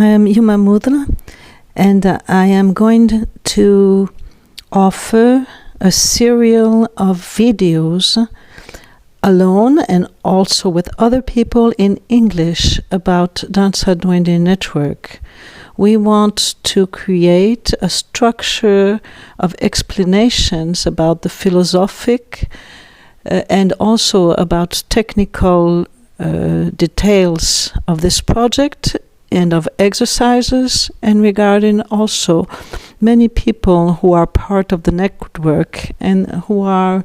I am Yumma Mudra, and I am going to offer a serial of videos alone and also with other people in English about Danza Duende Network. We want to create a structure of explanations about the philosophic and also about technical details of this project and of exercises, and regarding also many people who are part of the network and who are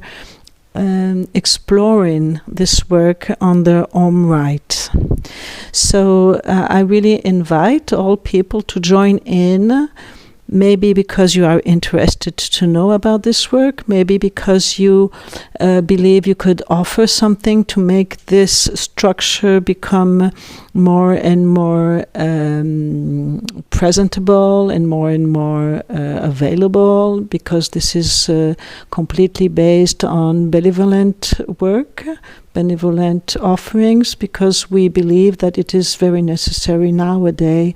exploring this work on their own right. So I really invite all people to join in, maybe because you are interested to know about this work, maybe because you believe you could offer something to make this structure become more and more presentable and more available, because this is completely based on benevolent work, benevolent offerings, because we believe that it is very necessary nowadays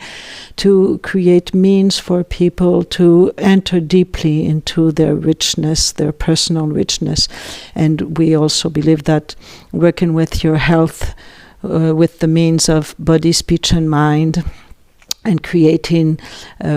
to create means for people to enter deeply into their richness, their personal richness. And we also believe that working with your health, with the means of body, speech and mind, and creating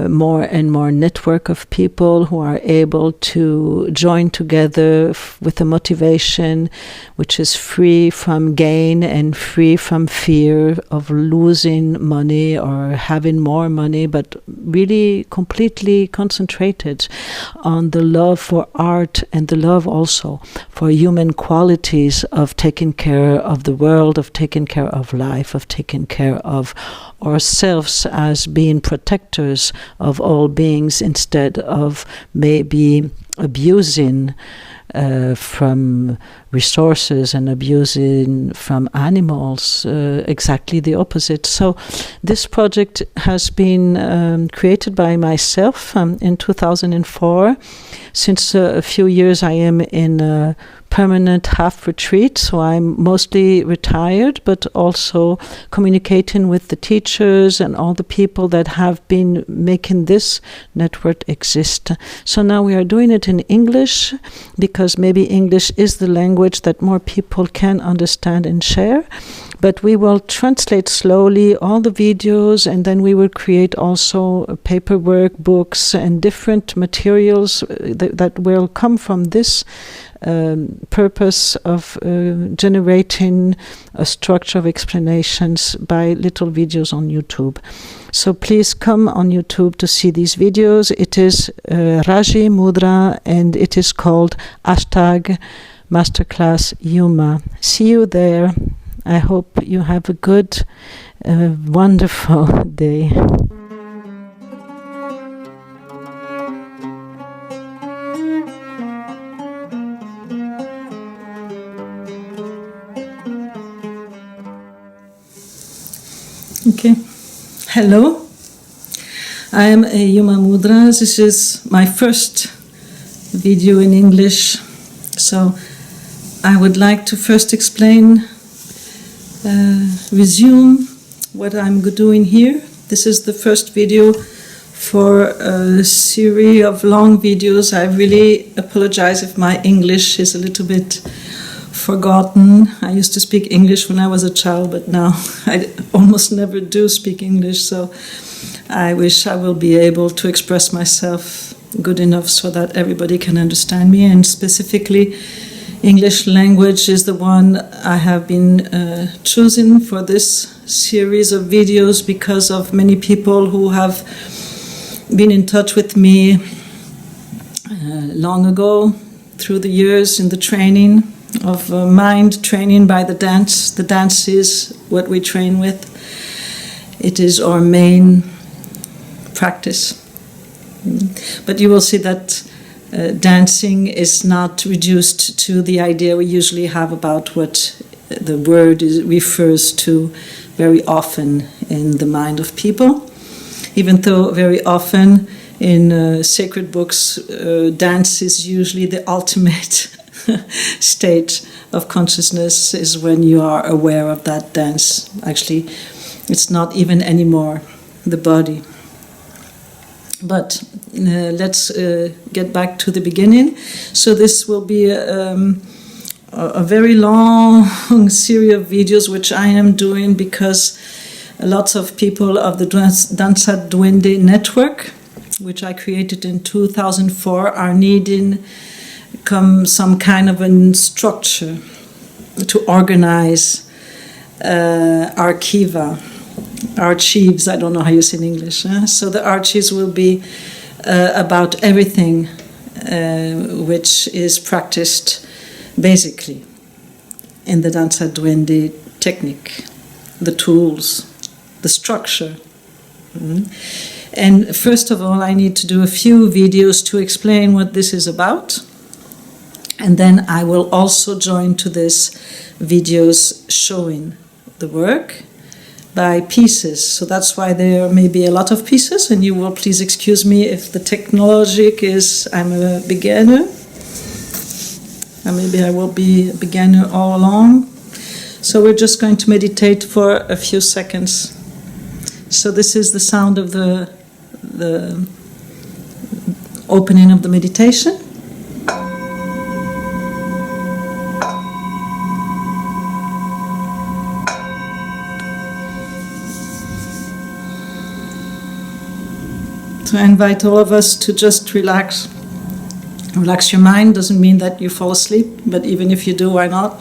more and more network of people who are able to join together with a motivation which is free from gain and free from fear of losing money or having more money, but really completely concentrated on the love for art and the love also for human qualities of taking care of the world, of taking care of life, of taking care of ourselves as being protectors of all beings, instead of maybe abusing from resources and abusing from animals, exactly the opposite. So this project has been created by myself in 2004. Since a few years I am in a permanent half retreat, so I'm mostly retired, but also communicating with the teachers and all the people that have been making this network exist. So now we are doing it in English, because maybe English is the language that more people can understand and share. But we will translate slowly all the videos, and then we will create also paperwork, books, and different materials that will come from this purpose of generating a structure of explanations by little videos on YouTube. So please come on YouTube to see these videos. It is Raji Mudra, and it is called #Masterclass Yumma. See you there. I hope you have a good, wonderful day. Okay, hello. I am Yumma Mudra. This is my first video in English. So I would like to first explain, resume what I'm doing here. This is the first video for a series of long videos. I really apologize if my English is a little bit forgotten. I used to speak English when I was a child, but now I almost never do speak English, so I wish I will be able to express myself good enough so that everybody can understand me. And specifically, English language is the one I have been choosing for this series of videos because of many people who have been in touch with me long ago, through the years in the training of mind training by the dance. The dance is what we train with. It is our main practice. But you will see that dancing is not reduced to the idea we usually have about what the word refers to very often in the mind of people. Even though very often in sacred books, dance is usually the ultimate state of consciousness, is when you are aware of that dance. Actually, it's not even anymore the body. But let's get back to the beginning. So this will be a very long series of videos which I am doing because lots of people of the Danza Duende Network, which I created in 2004, are needing some kind of a structure to organize archives, I don't know how you say in English. So the archives will be about everything which is practiced basically in the Danza Duende technique, the tools, the structure. And first of all, I need to do a few videos to explain what this is about. And then I will also join to this videos showing the work by pieces. So that's why there may be a lot of pieces, and you will please excuse me if the technology is, I'm a beginner. And maybe I will be a beginner all along. So we're just going to meditate for a few seconds. So this is the sound of the opening of the meditation. So I invite all of us to just relax. Relax your mind doesn't mean that you fall asleep, but even if you do, why not?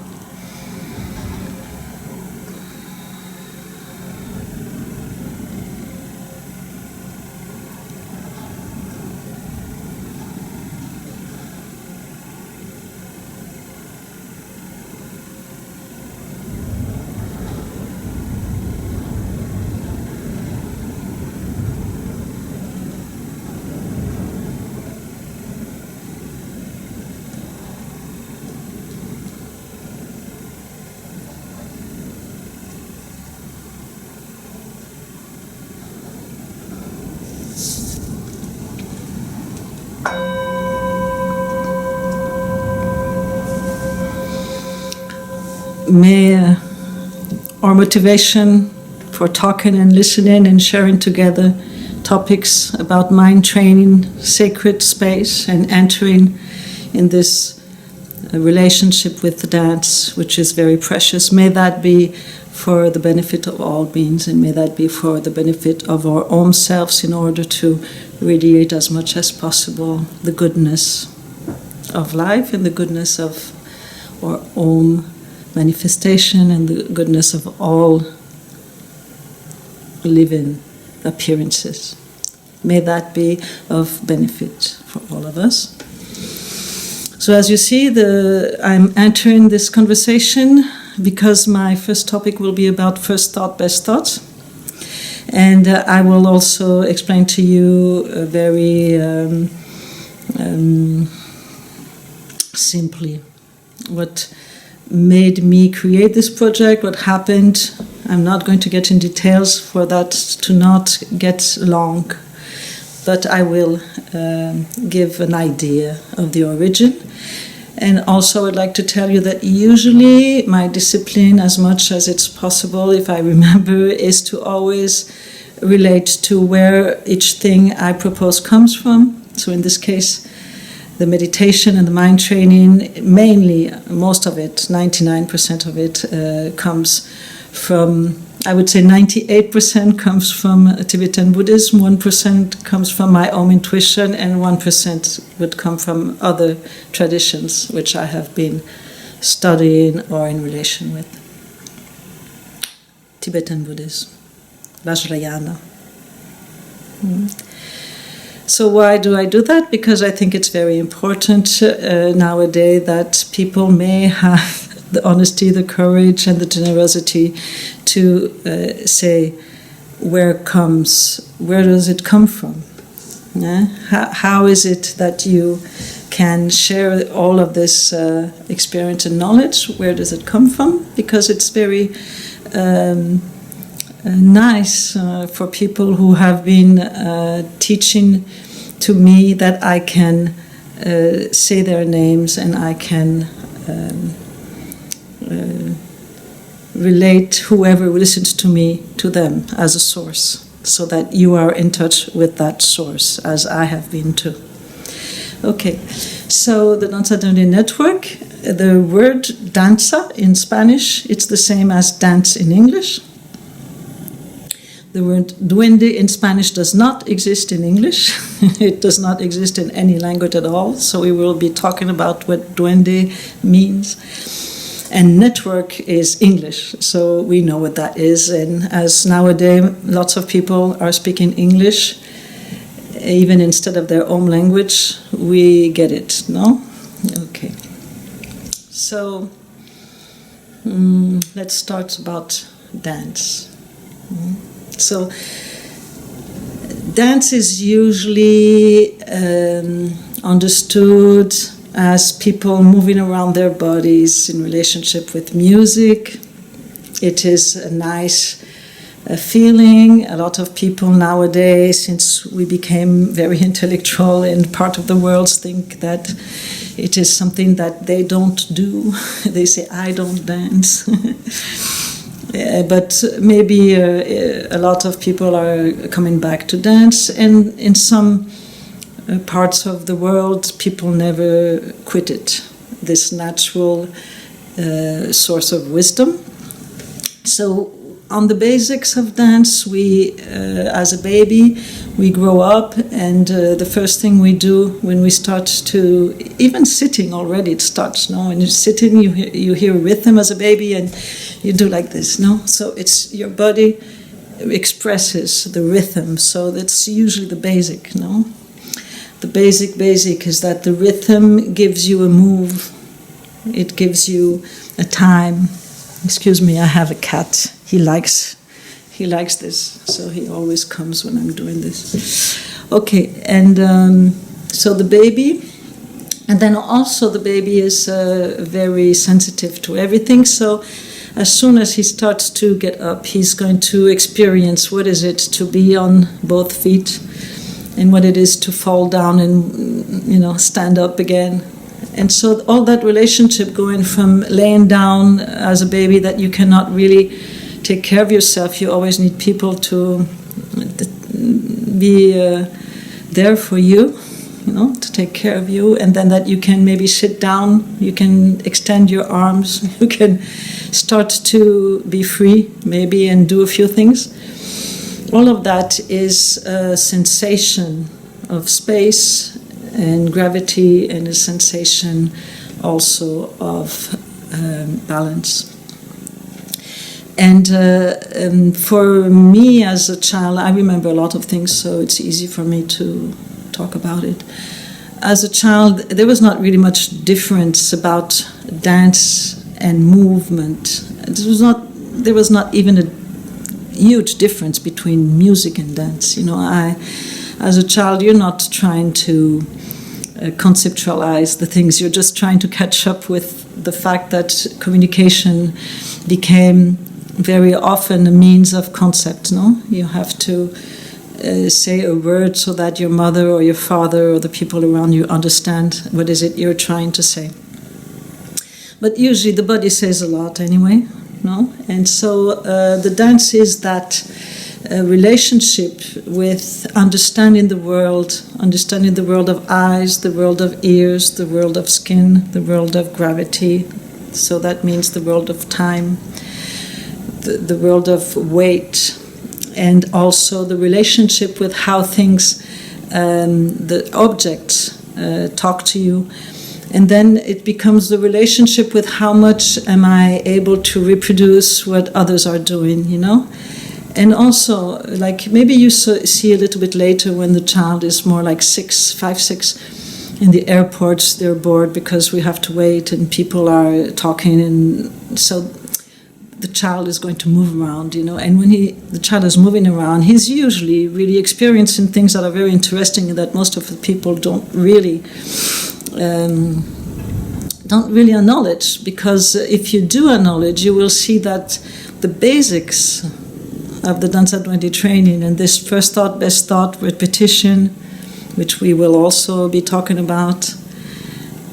May our motivation for talking and listening and sharing together topics about mind training, sacred space, and entering in this relationship with the dance, which is very precious. May that be for the benefit of all beings, and may that be for the benefit of our own selves in order to radiate as much as possible the goodness of life and the goodness of our own manifestation and the goodness of all living appearances. May that be of benefit for all of us. So as you see, I'm entering this conversation because my first topic will be about first thought, best thoughts. And I will also explain to you very simply what made me create this project, what happened. I'm not going to get in details for that to not get long, but I will give an idea of the origin. And also I'd like to tell you that usually my discipline, as much as it's possible, if I remember, is to always relate to where each thing I propose comes from. So in this case, the meditation and the mind training, mainly, most of it, 99% of it, comes from, I would say 98% comes from Tibetan Buddhism, 1% comes from my own intuition, and 1% would come from other traditions which I have been studying or in relation with. Tibetan Buddhism, Vajrayana. So why do I do that? Because I think it's very important nowadays that people may have the honesty, the courage, and the generosity to say where does it come from? Yeah? How is it that you can share all of this experience and knowledge? Where does it come from? Because it's very nice for people who have been teaching to me that I can say their names and I can relate whoever listens to me to them as a source. so that you are in touch with that source, as I have been too. Okay, so the Danza Duende Network, the word danza in Spanish, it's the same as dance in English. The word duende in Spanish does not exist in English. It does not exist in any language at all, so we will be talking about what duende means. And network is English, so we know what that is. And as nowadays lots of people are speaking English, even instead of their own language, we get it, no? Okay. So let's start about dance. So dance is usually understood as people moving around their bodies in relationship with music. It is a nice feeling. A lot of people nowadays, since we became very intellectual in part of the world, think that it is something that they don't do. They say, I don't dance. But maybe a lot of people are coming back to dance, and in some parts of the world, people never quit it, this natural source of wisdom. So on the basics of dance, we, as a baby, we grow up, and the first thing we do when we start to, even sitting already, it starts, no? When you're sitting, you hear rhythm as a baby, and you do like this, no? So it's your body expresses the rhythm, so that's usually the basic, no? The basic is that the rhythm gives you a move, it gives you a time. Excuse me, I have a cat. He likes this, so he always comes when I'm doing this. Okay, and so the baby, and then also the baby is very sensitive to everything, so as soon as he starts to get up, he's going to experience what is it to be on both feet, and what it is to fall down and, you know, stand up again. And so all that relationship going from laying down as a baby that you cannot really take care of yourself, you always need people to be there for you, you know, to take care of you, and then that you can maybe sit down, you can extend your arms, you can start to be free maybe and do a few things. All of that is a sensation of space and gravity, and a sensation also of balance. And for me as a child, I remember a lot of things, so it's easy for me to talk about it. As a child, there was not really much difference about dance and movement. There was not even a huge difference between music and dance. You know, as a child, you're not trying to conceptualize the things. You're just trying to catch up with the fact that communication became very often a means of concept, no? You have to say a word so that your mother or your father or the people around you understand what is it you're trying to say. But usually the body says a lot anyway, no? And so the dance is that relationship with understanding the world of eyes, the world of ears, the world of skin, the world of gravity. So that means the world of time, the world of weight, and also the relationship with how things, the objects talk to you. And then it becomes the relationship with how much am I able to reproduce what others are doing, you know? And also, like, maybe you see a little bit later when the child is more like 5, 6, in the airports, they're bored because we have to wait and people are talking, and so the child is going to move around, you know. And when the child is moving around, he's usually really experiencing things that are very interesting and that most of the people don't really acknowledge, because if you do acknowledge, you will see that the basics of the Danza Duende training and this first thought, best thought, repetition, which we will also be talking about.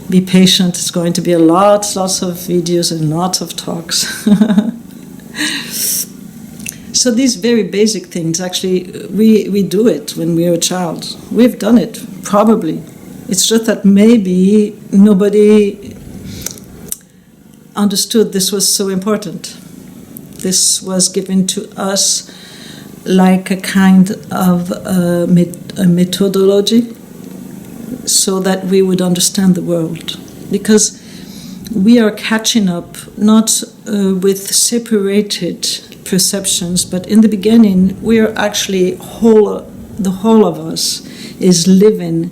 Be patient, it's going to be lots of videos and lots of talks. So these very basic things, actually, we do it when we're a child. We've done it, probably. It's just that maybe nobody understood this was so important. This was given to us like a kind of a methodology so that we would understand the world. Because we are catching up not with separated perceptions, but in the beginning we are actually the whole of us is living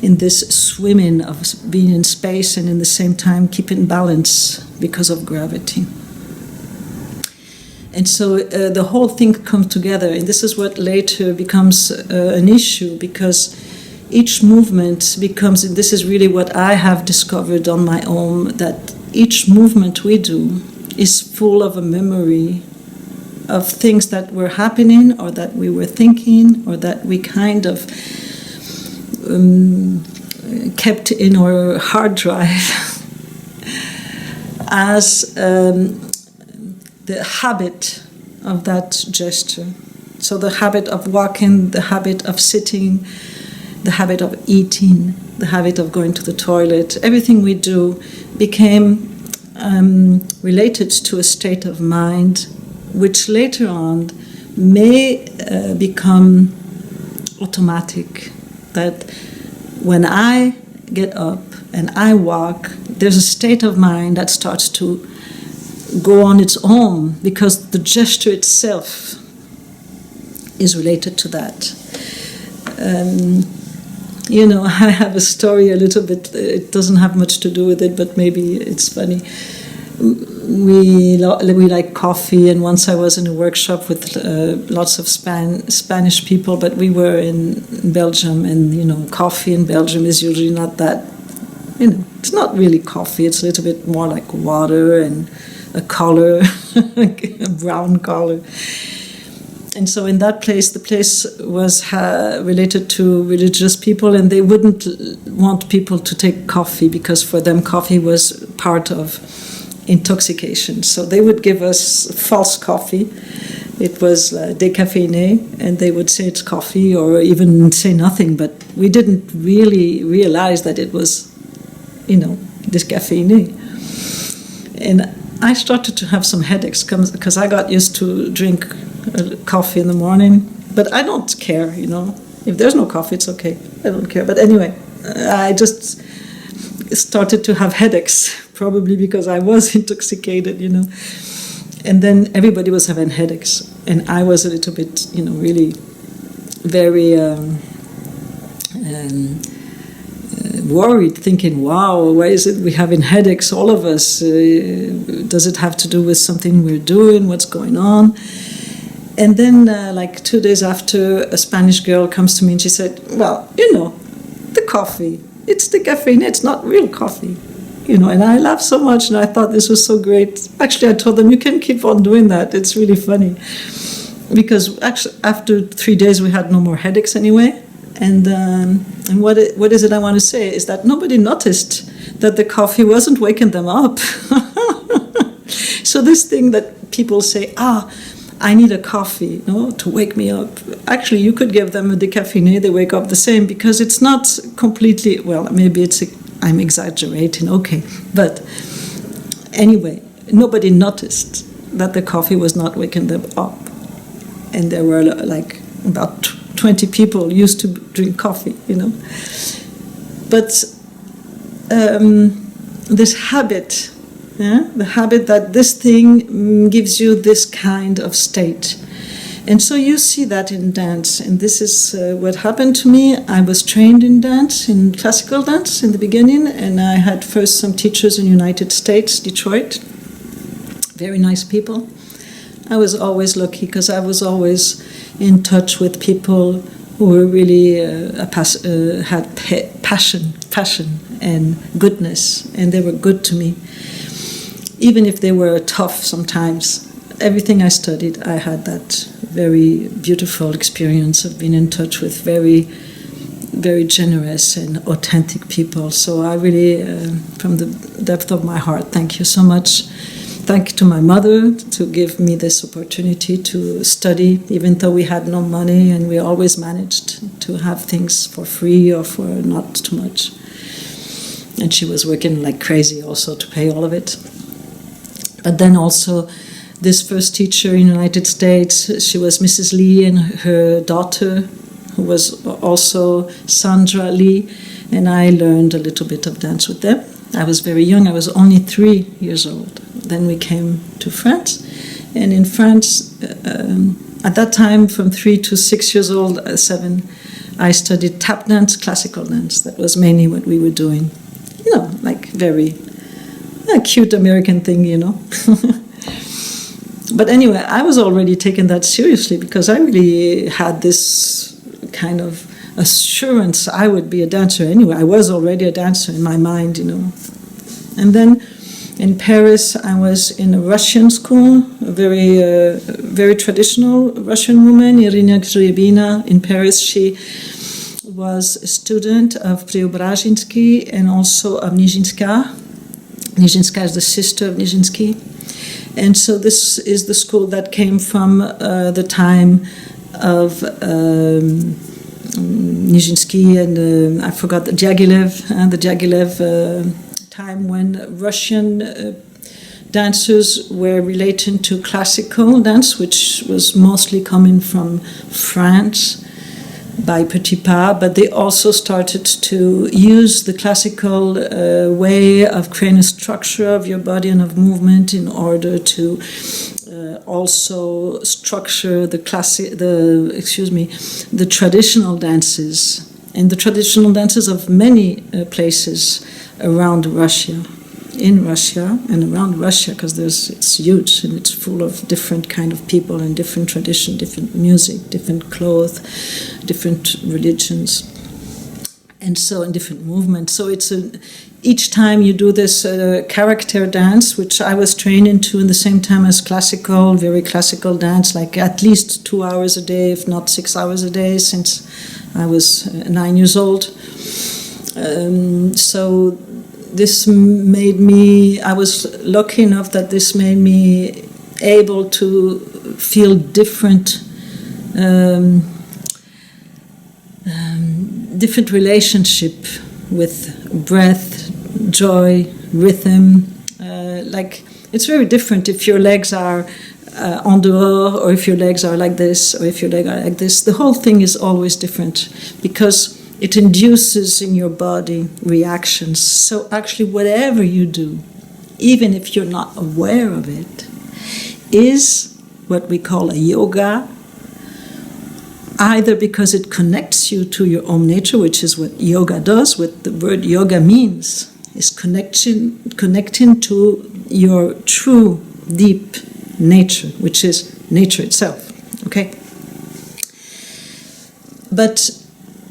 in this swimming of being in space and in the same time keeping balance because of gravity. And so the whole thing comes together, and this is what later becomes an issue, because each movement becomes, and this is really what I have discovered on my own, that each movement we do is full of a memory of things that were happening, or that we were thinking, or that we kind of kept in our hard drive as the habit of that gesture. So the habit of walking, the habit of sitting, the habit of eating, the habit of going to the toilet, everything we do became related to a state of mind which later on may become automatic. That when I get up and I walk, there's a state of mind that starts to go on its own, because the gesture itself is related to that. I have a story a little bit, it doesn't have much to do with it, but maybe it's funny. We like coffee, and once I was in a workshop with lots of Spanish people, but we were in Belgium, and coffee in Belgium is usually not that, it's not really coffee, it's a little bit more like water and a color, a brown color. And so in that place, the place was related to religious people, and they wouldn't want people to take coffee, because for them coffee was part of intoxication. So they would give us false coffee. It was décaféiné, and they would say it's coffee, or even say nothing, but we didn't really realize that it was, décaféiné. And I started to have some headaches because I got used to drink coffee in the morning, but I don't care, If there's no coffee, it's okay. I don't care. But anyway, I just started to have headaches, probably because I was intoxicated, And then everybody was having headaches, and I was a little bit, really very worried, thinking, wow, why is it we're having headaches, all of us? Does it have to do with something we're doing? What's going on? And then, 2 days after, a Spanish girl comes to me and she said, well, the coffee, it's the caffeine, it's not real coffee. And I laughed so much, and I thought this was so great. Actually, I told them, you can keep on doing that. It's really funny. Because actually, after 3 days, we had no more headaches anyway. And what is it I want to say is that nobody noticed that the coffee wasn't waking them up. So this thing that people say, I need a coffee, to wake me up. Actually, you could give them a décaféiné, they wake up the same, because it's not completely, well, maybe I'm exaggerating, okay. But anyway, nobody noticed that the coffee was not waking them up. And there were about 20 people used to drink coffee, But this habit, the habit that this thing gives you this kind of state. And so you see that in dance, and this is what happened to me. I was trained in dance, in classical dance in the beginning, and I had first some teachers in the United States, Detroit, very nice people. I was always lucky because I was always in touch with people who were really had passion and goodness, and they were good to me. Even if they were tough sometimes, everything I studied, I had that very beautiful experience of being in touch with very, very generous and authentic people. So I really, from the depth of my heart, thank you so much. thank to my mother to give me this opportunity to study, even though we had no money, and we always managed to have things for free or for not too much. And she was working like crazy also to pay all of it. But then also this first teacher in the United States, she was Mrs. Lee, and her daughter, who was also Sandra Lee, and I learned a little bit of dance with them. I was very young, I was only 3 years old. Then we came to France, and in France, at that time, from 3 to 6 years old, 7, I studied tap dance, classical dance. That was mainly what we were doing. You know, like very cute American thing, you know. But anyway, I was already taking that seriously because I really had this kind of assurance I would be a dancer anyway. I was already a dancer in my mind, you know. And then in Paris, I was in a Russian school, a very traditional Russian woman, Irina Grebina. In Paris, she was a student of Preobrazinski and also of Nijinsky. Nijinsky is the sister of Nijinsky. And so this is the school that came from the time of Nijinsky and I forgot the Diaghilev time when Russian dancers were related to classical dance, which was mostly coming from France by Petit Pas, but they also started to use the classical way of creating a structure of your body and of movement in order to also structure the traditional dances, and the traditional dances of many places around Russia, in Russia and around Russia, because it's huge and it's full of different kind of people and different tradition, different music, different clothes, different religions, and so in different movements. So each time you do this character dance, which I was trained into in the same time as classical, very classical dance, like at least 2 hours a day, if not 6 hours a day, since I was 9 years old. So this made me, I was lucky enough that this made me able to feel different different relationship with breath, joy, rhythm. Like it's very different if your legs are en dehors, or if your legs are like this, or if your legs are like this. The whole thing is always different because it induces in your body reactions. So actually whatever you do, even if you're not aware of it, is what we call a yoga, either because it connects you to your own nature, which is what yoga does, what the word yoga means, is connecting to your true, deep nature, which is nature itself, okay? But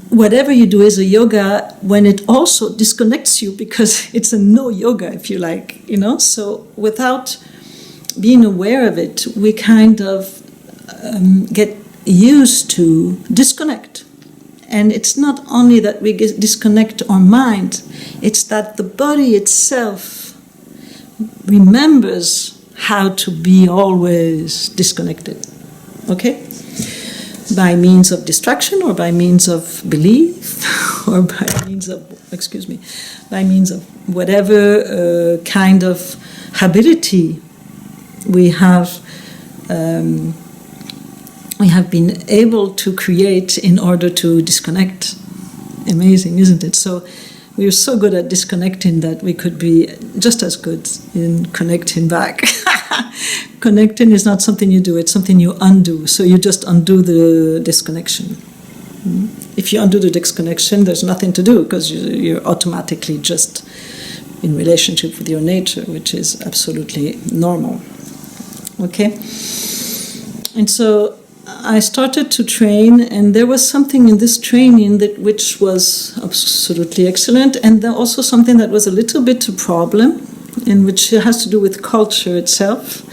whatever you do is a yoga when it also disconnects you, because it's a no yoga, if you like, you know? So without being aware of it, we kind of get used to disconnect. And it's not only that we disconnect our mind, it's that the body itself remembers how to be always disconnected, okay? By means of distraction, or by means of belief, or by means of whatever kind of habitude we have been able to create in order to disconnect. Amazing, isn't it? So we are so good at disconnecting that we could be just as good in connecting back. Connecting is not something you do, it's something you undo. So you just undo the disconnection. If you undo the disconnection, there's nothing to do, because you're automatically just in relationship with your nature, which is absolutely normal. Okay? And so I started to train, and there was something in this training which was absolutely excellent, and then also something that was a little bit a problem, and which has to do with culture itself,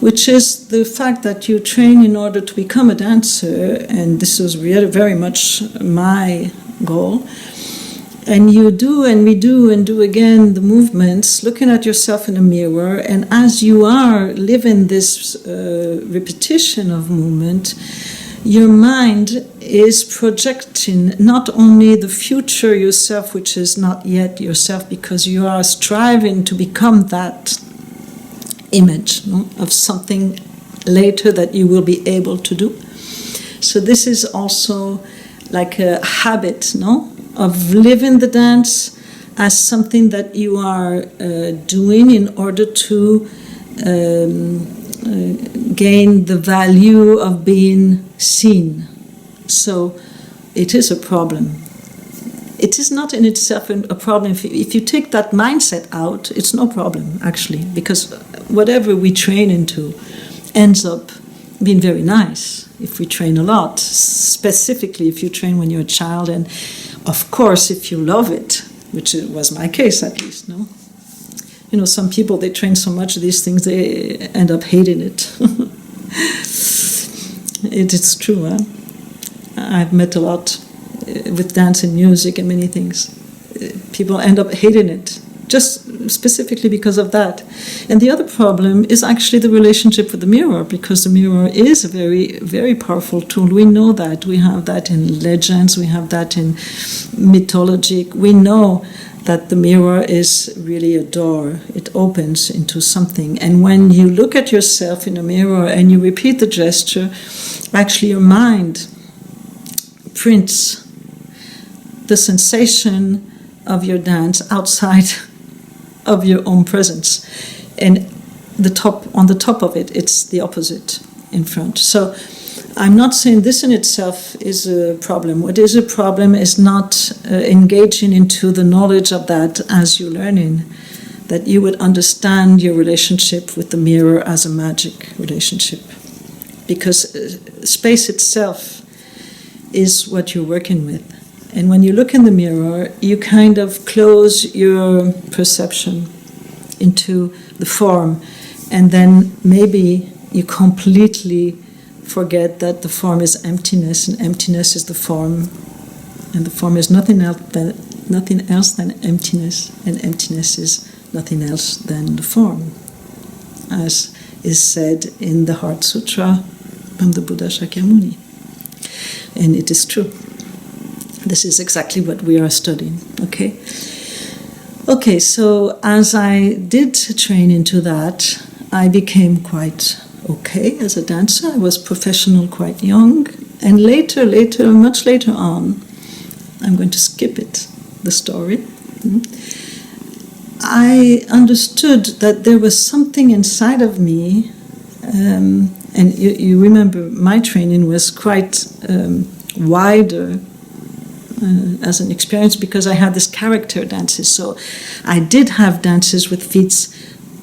which is the fact that you train in order to become a dancer, and this was really very much my goal, And you do and we do and do again the movements, looking at yourself in a mirror, and as you are living this repetition of movement, your mind is projecting not only the future yourself, which is not yet yourself, because you are striving to become that image, no, of something later that you will be able to do. So this is also like a habit, no, of living the dance as something that you are doing in order to gain the value of being seen. So it is a problem. It is not in itself a problem. If you take that mindset out, it's no problem, actually, because whatever we train into ends up being very nice if we train a lot, specifically if you train when you're a child, and of course if you love it, which was my case at least, no? You know, some people, they train so much of these things, they end up hating it. It's true, huh? I've met a lot with dance and music and many things. People end up hating it, just specifically because of that. And the other problem is actually the relationship with the mirror, because the mirror is a very, very powerful tool. We know that. We have that in legends, we have that in mythology. We know that the mirror is really a door. It opens into something. And when you look at yourself in a mirror and you repeat the gesture, actually your mind prints the sensation of your dance outside of your own presence. And on the top of it, it's the opposite in front. So I'm not saying this in itself is a problem. What is a problem is not engaging into the knowledge of that as you're learning, that you would understand your relationship with the mirror as a magic relationship. Because space itself is what you're working with. And when you look in the mirror, you kind of close your perception into the form, and then maybe you completely forget that the form is emptiness, and emptiness is the form, and the form is nothing else than emptiness, and emptiness is nothing else than the form, as is said in the Heart Sutra from the Buddha Shakyamuni. And it is true. This is exactly what we are studying, okay? Okay, so as I did train into that, I became quite okay as a dancer. I was professional quite young. And later, much later on, I'm going to skip it, the story. I understood that there was something inside of me, and you remember my training was quite wider as an experience, because I had this character dances. So I did have dances with feet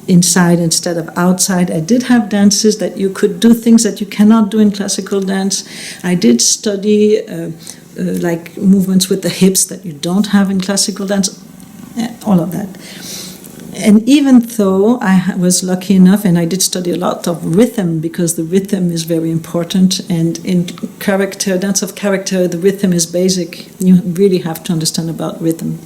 inside instead of outside. I did have dances that you could do things that you cannot do in classical dance. I did study like movements with the hips that you don't have in classical dance, all of that. And even though I was lucky enough, and I did study a lot of rhythm, because the rhythm is very important, and in character, dance of character, the rhythm is basic. You really have to understand about rhythm.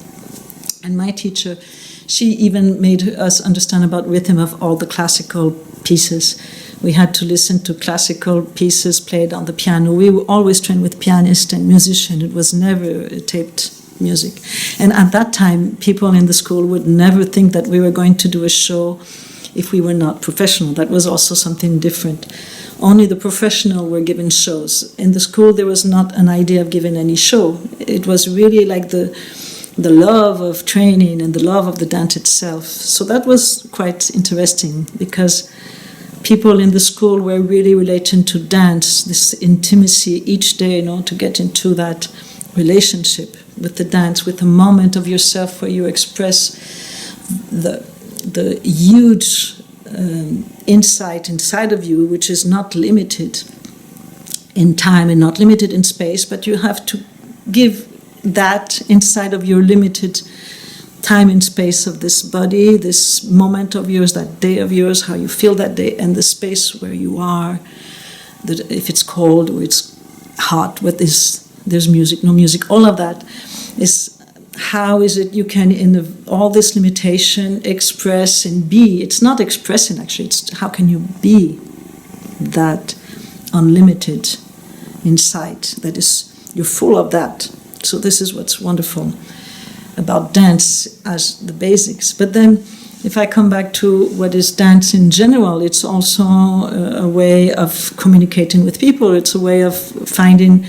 And my teacher, she even made us understand about rhythm of all the classical pieces. We had to listen to classical pieces played on the piano. We were always trained with pianist and musician. It was never taped music. And at that time, people in the school would never think that we were going to do a show if we were not professional. That was also something different. Only the professional were given shows. In the school, there was not an idea of giving any show. It was really like the love of training and the love of the dance itself. So that was quite interesting, because people in the school were really relating to dance, this intimacy each day, you know, to get into that relationship with the dance, with a moment of yourself where you express the huge insight inside of you, which is not limited in time and not limited in space, but you have to give that inside of your limited time and space of this body, this moment of yours, that day of yours, how you feel that day, and the space where you are, if it's cold or it's hot, there's music, no music, all of that is how is it you can, in all this limitation, express and be? It's not expressing, actually. It's how can you be that unlimited inside? That is, you're full of that. So this is what's wonderful about dance as the basics. But then, if I come back to what is dance in general, it's also a way of communicating with people. It's a way of finding.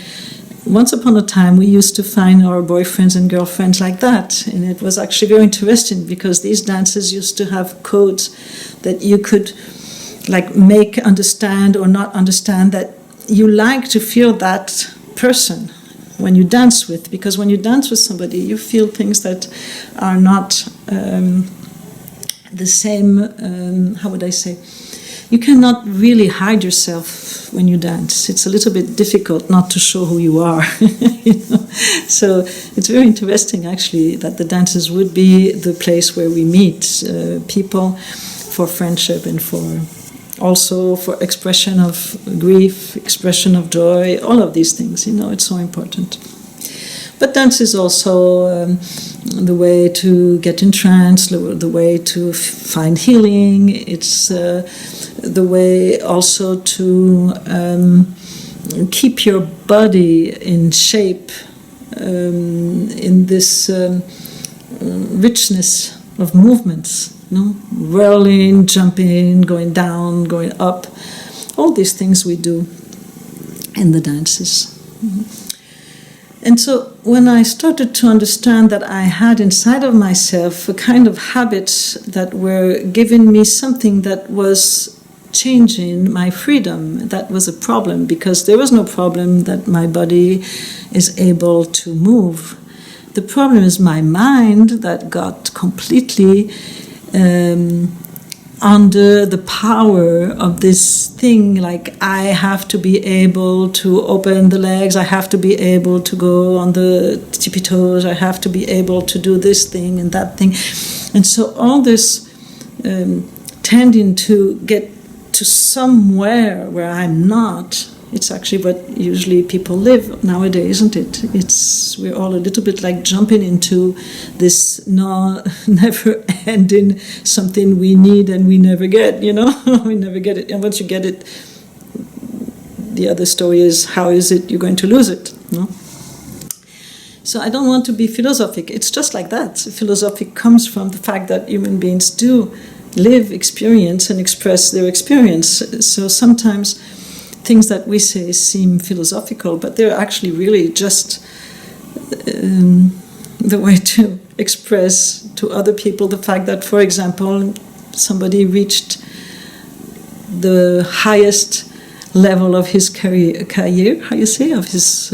Once upon a time, we used to find our boyfriends and girlfriends like that. And it was actually very interesting because these dances used to have codes that you could like make understand or not understand, that you like to feel that person when you dance with. Because when you dance with somebody, you feel things that are not the same, how would I say? You cannot really hide yourself when you dance. It's a little bit difficult not to show who you are. You know? So it's very interesting, actually, that the dances would be the place where we meet people for friendship and for also for expression of grief, expression of joy, all of these things. You know, it's so important. But dance is also the way to get in trance, the way to find healing. It's the way also to keep your body in shape in this richness of movements. You know? Whirling, jumping, going down, going up. All these things we do in the dances. Mm-hmm. And so when I started to understand that I had inside of myself a kind of habits that were giving me something that was changing my freedom, that was a problem, because there was no problem that my body is able to move. The problem is my mind that got completely under the power of this thing, like I have to be able to open the legs, I have to be able to go on the tippy toes, I have to be able to do this thing and that thing. And so all this tending to get to somewhere where I'm not, it's actually what usually people live nowadays, isn't it? We're all a little bit like jumping into this never-ending something we need and we never get, you know? We never get it. And once you get it, the other story is, how is it you're going to lose it? No? So I don't want to be philosophic. It's just like that. Philosophic comes from the fact that human beings do live, experience, and express their experience. So sometimes things that we say seem philosophical, but they're actually really just the way to express to other people the fact that, for example, somebody reached the highest level of his career, how you say, of his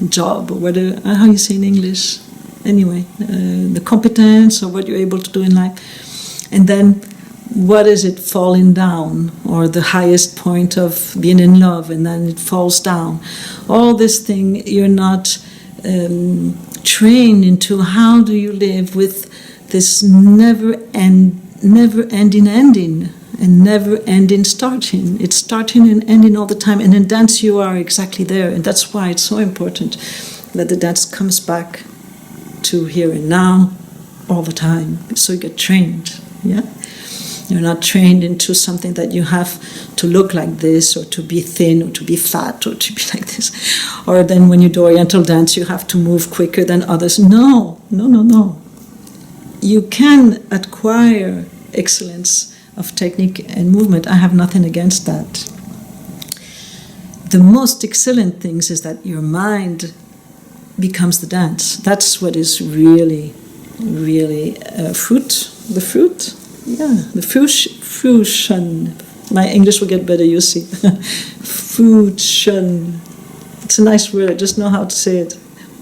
job, or whatever, how you say in English, anyway, the competence or what you're able to do in life, and then what is it falling down, or the highest point of being in love, and then it falls down. All this thing, you're not trained into how do you live with this never-ending ending and never-ending starting. It's starting and ending all the time, and in dance you are exactly there, and that's why it's so important that the dance comes back to here and now all the time, so you get trained, yeah? You're not trained into something that you have to look like this, or to be thin, or to be fat, or to be like this. Or then when you do Oriental dance, you have to move quicker than others. No. You can acquire excellence of technique and movement. I have nothing against that. The most excellent things is that your mind becomes the dance. That's what is really, really the fruit. Yeah, the fruition. My English will get better, you see. Fruition. It's a nice word, I just know how to say it.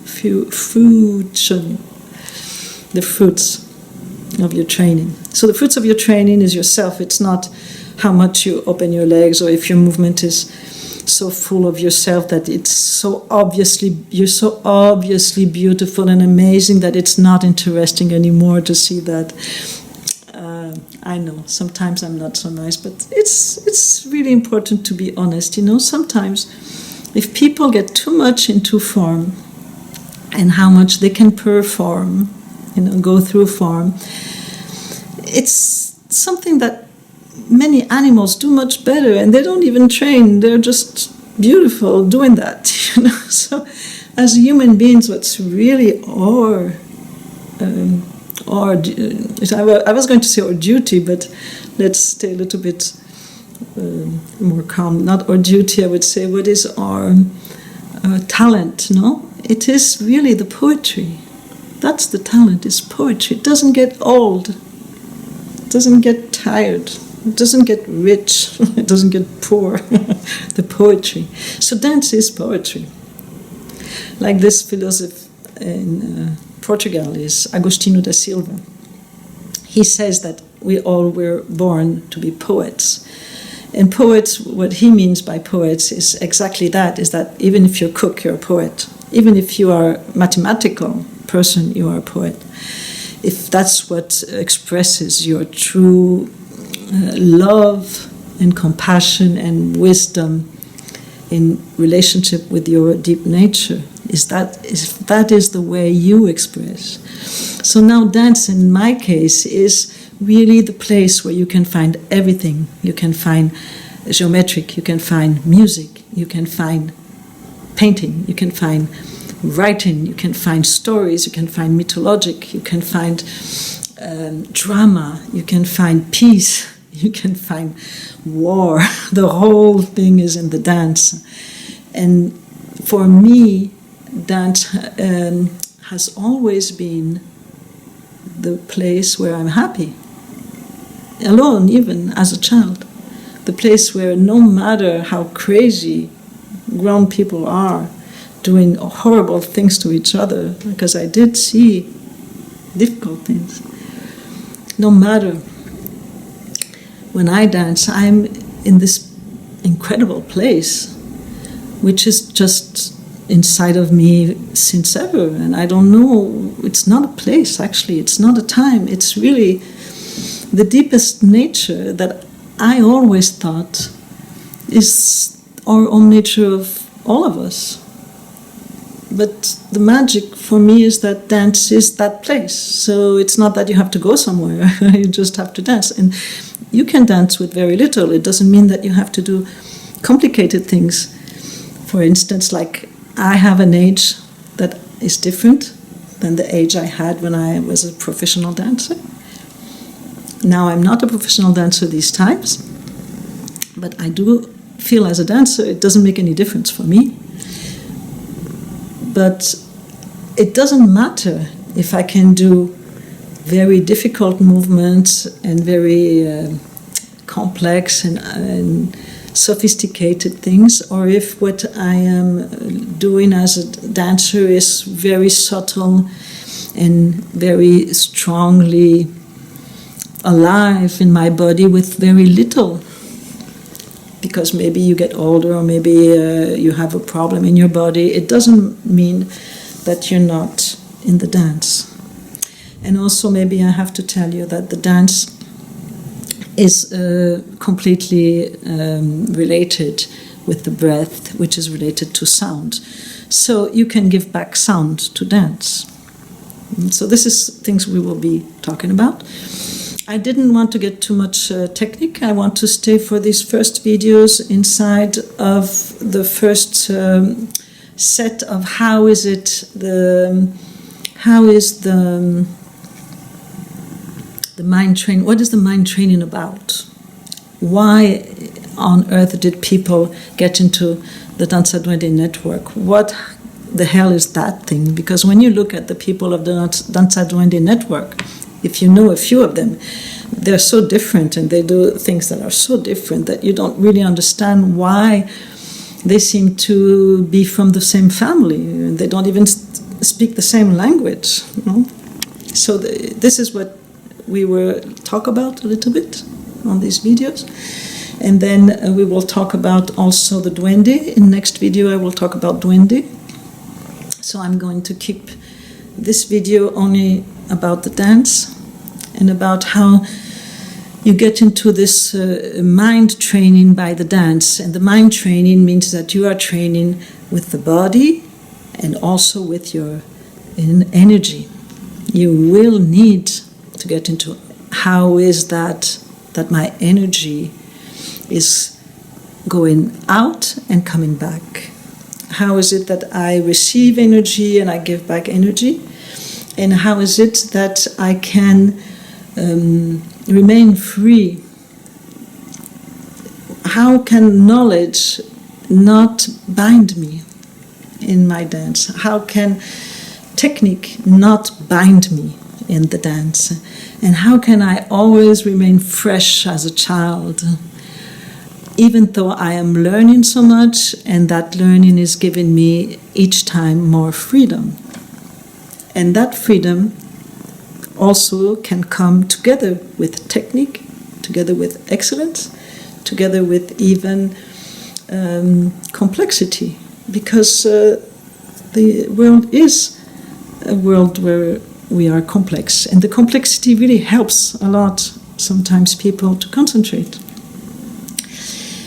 Fruition. The fruits of your training. So the fruits of your training is yourself. It's not how much you open your legs, or if your movement is so full of yourself that it's so obviously, you're so obviously beautiful and amazing that it's not interesting anymore to see that. I know, sometimes I'm not so nice, but it's really important to be honest. You know, sometimes if people get too much into form, and how much they can perform, go through form. It's something that many animals do much better, and they don't even train. They're just beautiful doing that. So as human beings, what's really I was going to say our duty, but let's stay a little bit more calm. Not our duty, I would say, what is our talent, no? It is really the poetry. That's the talent, is poetry. It doesn't get old. It doesn't get tired. It doesn't get rich. It doesn't get poor. The poetry. So dance is poetry. Like this philosopher in Portugal is Agostinho da Silva. He says that we all were born to be poets. And poets, what he means by poets is exactly that, is that even if you're a cook, you're a poet. Even if you are a mathematical person, you are a poet. If that's what expresses your true love and compassion and wisdom in relationship with your deep nature, that is the way you express. So now dance, in my case, is really the place where you can find everything. You can find geometric, you can find music, you can find painting, you can find writing, you can find stories, you can find mythologic, you can find drama, you can find peace, you can find war. The whole thing is in the dance. And for me, dance has always been the place where I'm happy. Alone, even as a child. The place where no matter how crazy grown people are, doing horrible things to each other, because I did see difficult things. No matter, when I dance, I'm in this incredible place, which is just inside of me since ever. And I don't know, it's not a place, actually, it's not a time, it's really the deepest nature that I always thought is our own nature of all of us. But the magic for me is that dance is that place. So it's not that you have to go somewhere, you just have to dance. And you can dance with very little. It doesn't mean that you have to do complicated things. For instance, like I have an age that is different than the age I had when I was a professional dancer. Now I'm not a professional dancer these times, but I do feel as a dancer it doesn't make any difference for me. But it doesn't matter if I can do very difficult movements and very complex and sophisticated things, or if what I am doing as a dancer is very subtle and very strongly alive in my body with very little, because maybe you get older or maybe you have a problem in your body. It doesn't mean that you're not in the dance. And also maybe I have to tell you that the dance is completely related with the breath, which is related to sound. So you can give back sound to dance. And so this is things we will be talking about. I didn't want to get too much technique. I want to stay for these first videos inside of the first set of how is the mind training, what is the mind training about? Why on earth did people get into the Danza Duende Network? What the hell is that thing? Because when you look at the people of the Danza Duende Network, if you know a few of them, they're so different and they do things that are so different that you don't really understand why they seem to be from the same family. They don't even speak the same language. No? So this is what we will talk about a little bit on these videos. And then we will talk about also the duende. In next video I will talk about duende. So I'm going to keep this video only about the dance and about how you get into this mind training by the dance. And the mind training means that you are training with the body and also with your in energy. You will need to get into how is that my energy is going out and coming back. How is it that I receive energy and I give back energy? And how is it that I can remain free? How can knowledge not bind me in my dance? How can technique not bind me in the dance? And how can I always remain fresh as a child, even though I am learning so much, and that learning is giving me each time more freedom? And that freedom also can come together with technique, together with excellence, together with even complexity, because the world is a world where we are complex, and the complexity really helps a lot sometimes people to concentrate.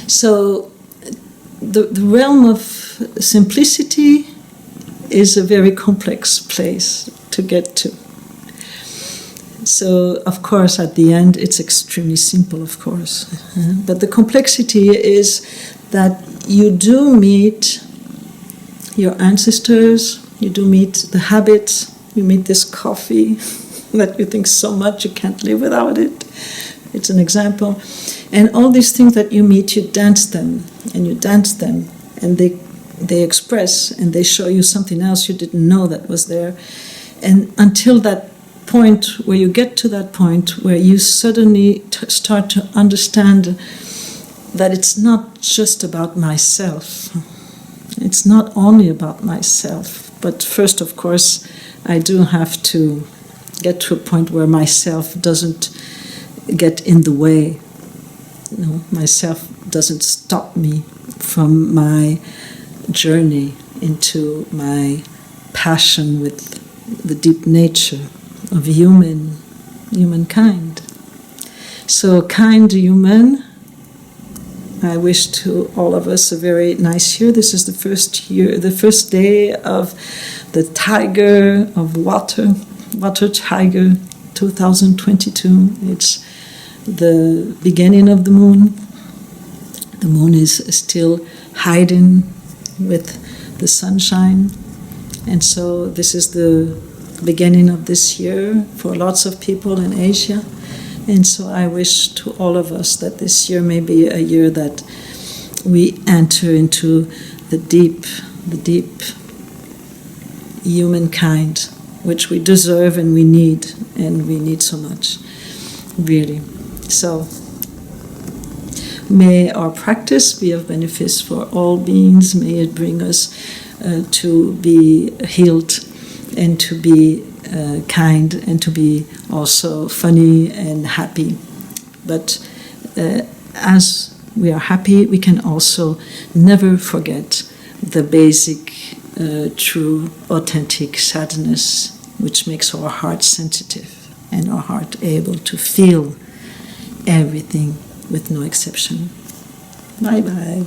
So the realm of simplicity is a very complex place to get to. So, of course, at the end, it's extremely simple, of course. But the complexity is that you do meet your ancestors, you do meet the habits, you meet this coffee that you think so much you can't live without it. It's an example. And all these things that you meet, you dance them, and they express, and they show you something else you didn't know that was there. And until that point where you get to that point where you suddenly start to understand that it's not just about myself. It's not only about myself. But first, of course, I do have to get to a point where myself doesn't get in the way. You know, myself doesn't stop me from my journey into my passion with the deep nature of humankind. So, kind human, I wish to all of us a very nice year. This is the first day of the Tiger of Water Tiger 2022. It's the beginning of the moon. The moon is still hiding with the sunshine. And so this is the beginning of this year for lots of people in Asia. And so I wish to all of us that this year may be a year that we enter into the deep humankind, which we deserve and we need so much, really. So may our practice be of benefit for all beings. May it bring us to be healed and to be kind and to be also funny and happy. But as we are happy, we can also never forget the basic, true, authentic sadness, which makes our heart sensitive and our heart able to feel everything with no exception. Bye-bye.